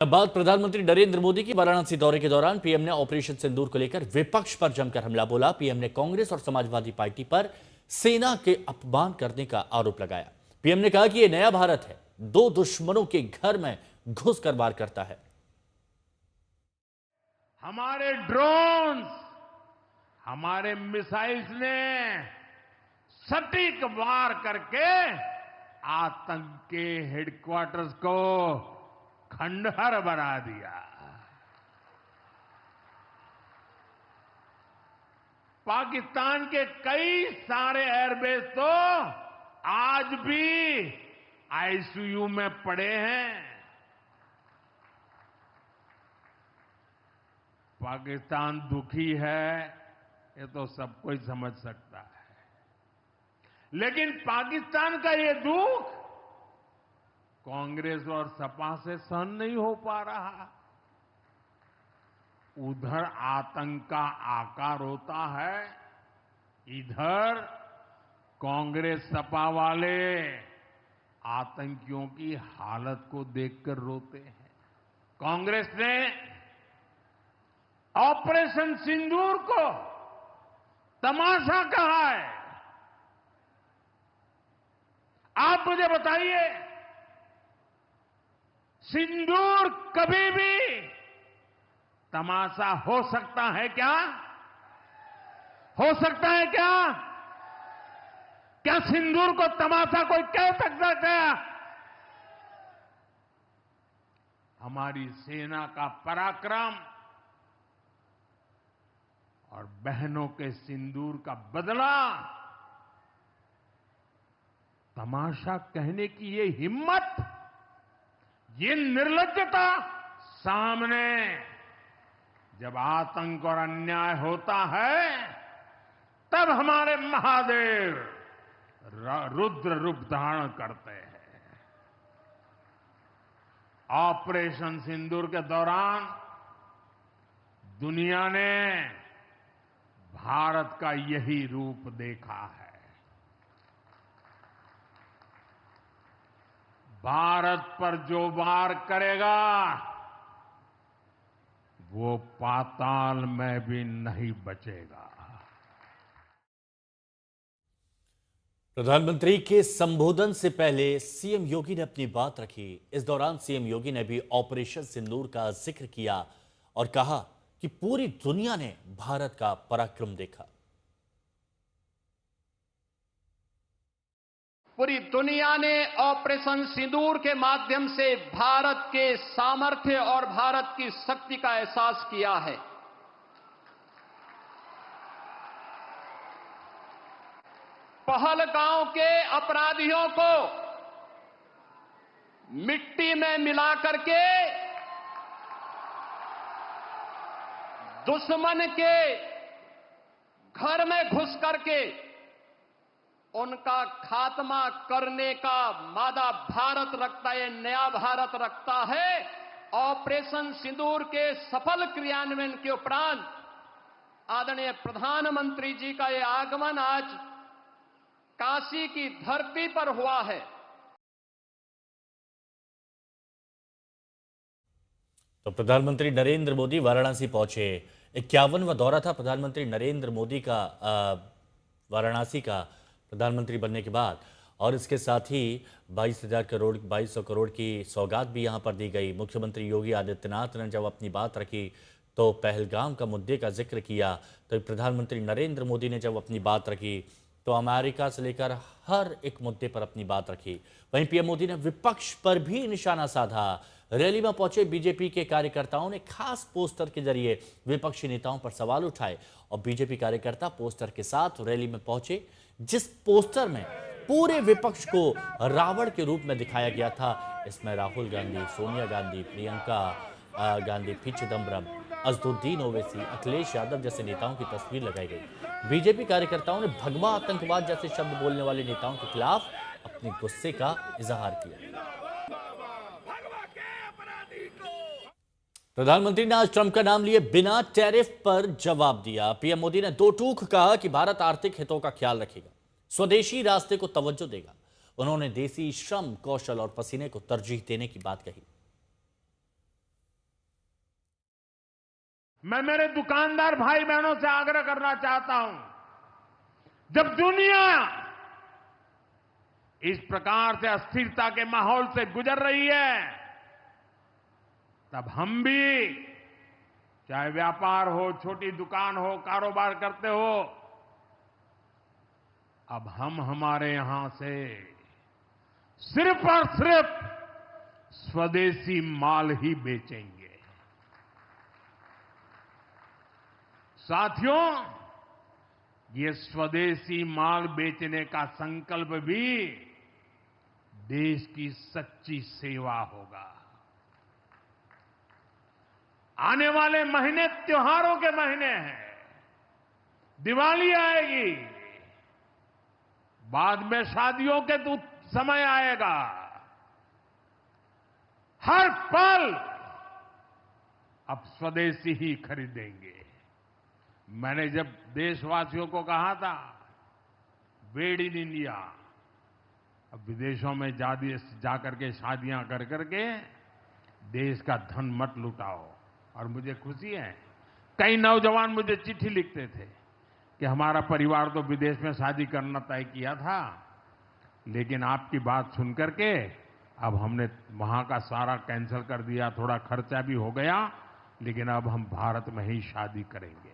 बात प्रधानमंत्री नरेंद्र मोदी की वाराणसी दौरे के दौरान पीएम ने ऑपरेशन सिंदूर को लेकर विपक्ष पर जमकर हमला बोला। पीएम ने कांग्रेस और समाजवादी पार्टी पर सेना के अपमान करने का आरोप लगाया। पीएम ने कहा कि यह नया भारत है, दो दुश्मनों के घर में घुसकर वार करता है। हमारे ड्रोन्स, हमारे मिसाइल्स ने सटीक वार करके आतंक के हेडक्वार्टर्स को खंडहर बना दिया। पाकिस्तान के कई सारे एयरबेस तो आज भी आईसीयू में पड़े हैं। पाकिस्तान दुखी है, ये तो सब कोई समझ सकता है, लेकिन पाकिस्तान का ये दुख कांग्रेस और सपा से सहन नहीं हो पा रहा। उधर आतंक का आकार होता है, इधर कांग्रेस सपा वाले आतंकियों की हालत को देखकर रोते हैं। कांग्रेस ने ऑपरेशन सिंदूर को तमाशा कहा है। आप मुझे बताइए, सिंदूर कभी भी तमाशा हो सकता है क्या? हो सकता है क्या? क्या सिंदूर को तमाशा कोई कह सकता है क्या? हमारी सेना का पराक्रम और बहनों के सिंदूर का बदला, तमाशा कहने की ये हिम्मत, ये निर्लज्जता, सामने जब आतंक और अन्याय होता है तब हमारे महादेव रुद्र रूप धारण करते हैं। ऑपरेशन सिंदूर के दौरान दुनिया ने भारत का यही रूप देखा है। भारत पर जो वार करेगा वो पाताल में भी नहीं बचेगा। प्रधानमंत्री के संबोधन से पहले सीएम योगी ने अपनी बात रखी। इस दौरान सीएम योगी ने भी ऑपरेशन सिंदूर का जिक्र किया और कहा कि पूरी दुनिया ने भारत का पराक्रम देखा। पूरी दुनिया ने ऑपरेशन सिंदूर के माध्यम से भारत के सामर्थ्य और भारत की शक्ति का एहसास किया है। पहलगांव के अपराधियों को मिट्टी में मिला करके दुश्मन के घर में घुस करके उनका खात्मा करने का वादा भारत रखता है, नया भारत रखता है। ऑपरेशन सिंदूर के सफल क्रियान्वयन के उपरांत आदरणीय प्रधानमंत्री जी का यह आगमन आज काशी की धरती पर हुआ है। तो प्रधानमंत्री नरेंद्र मोदी वाराणसी पहुंचे। 51वां दौरा था प्रधानमंत्री नरेंद्र मोदी का वाराणसी का प्रधानमंत्री बनने के बाद, और इसके साथ ही 2200 करोड़ की सौगात भी यहां पर दी गई। मुख्यमंत्री योगी आदित्यनाथ ने जब अपनी बात रखी तो पहलगाम का मुद्दे का जिक्र किया, तो प्रधानमंत्री नरेंद्र मोदी ने जब अपनी बात रखी तो अमेरिका से लेकर हर एक मुद्दे पर अपनी बात रखी। वहीं पीएम मोदी ने विपक्ष पर भी निशाना साधा। रैली में पहुंचे बीजेपी के कार्यकर्ताओं ने खास पोस्टर के जरिए विपक्षी नेताओं पर सवाल उठाए और बीजेपी कार्यकर्ता पोस्टर के साथ रैली में पहुंचे, जिस पोस्टर में पूरे विपक्ष को रावण के रूप में दिखाया गया था। इसमें राहुल गांधी, सोनिया गांधी, प्रियंका गांधी, पी चिदम्बरम, असदुद्दीन ओवैसी, अखिलेश यादव जैसे नेताओं की तस्वीर लगाई गई। बीजेपी कार्यकर्ताओं ने भगवा आतंकवाद जैसे शब्द बोलने वाले नेताओं के खिलाफ अपने गुस्से का इजहार किया। प्रधानमंत्री ने आज ट्रंप का नाम लिए बिना टैरिफ पर जवाब दिया। पीएम मोदी ने दो टूक कहा कि भारत आर्थिक हितों का ख्याल रखेगा, स्वदेशी रास्ते को तवज्जो देगा। उन्होंने देसी श्रम, कौशल और पसीने को तरजीह देने की बात कही। मैं मेरे दुकानदार भाई बहनों से आग्रह करना चाहता हूं, जब दुनिया इस प्रकार से अस्थिरता के माहौल से गुजर रही है, तब हम भी, चाहे व्यापार हो, छोटी दुकान हो, कारोबार करते हो, अब हम हमारे यहां से सिर्फ और सिर्फ स्वदेशी माल ही बेचेंगे। साथियों, ये स्वदेशी माल बेचने का संकल्प भी देश की सच्ची सेवा होगा। आने वाले महीने त्योहारों के महीने हैं, दिवाली आएगी, बाद में शादियों के तो समय आएगा। हर पल अब स्वदेशी ही खरीदेंगे। मैंने जब देशवासियों को कहा था, मेड इन इंडिया, अब विदेशों में जाकर के शादियां कर करके देश का धन मत लुटाओ। और मुझे खुशी है, कई नौजवान मुझे चिट्ठी लिखते थे कि हमारा परिवार तो विदेश में शादी करना तय किया था, लेकिन आपकी बात सुन करके अब हमने वहां का सारा कैंसिल कर दिया, थोड़ा खर्चा भी हो गया, लेकिन अब हम भारत में ही शादी करेंगे।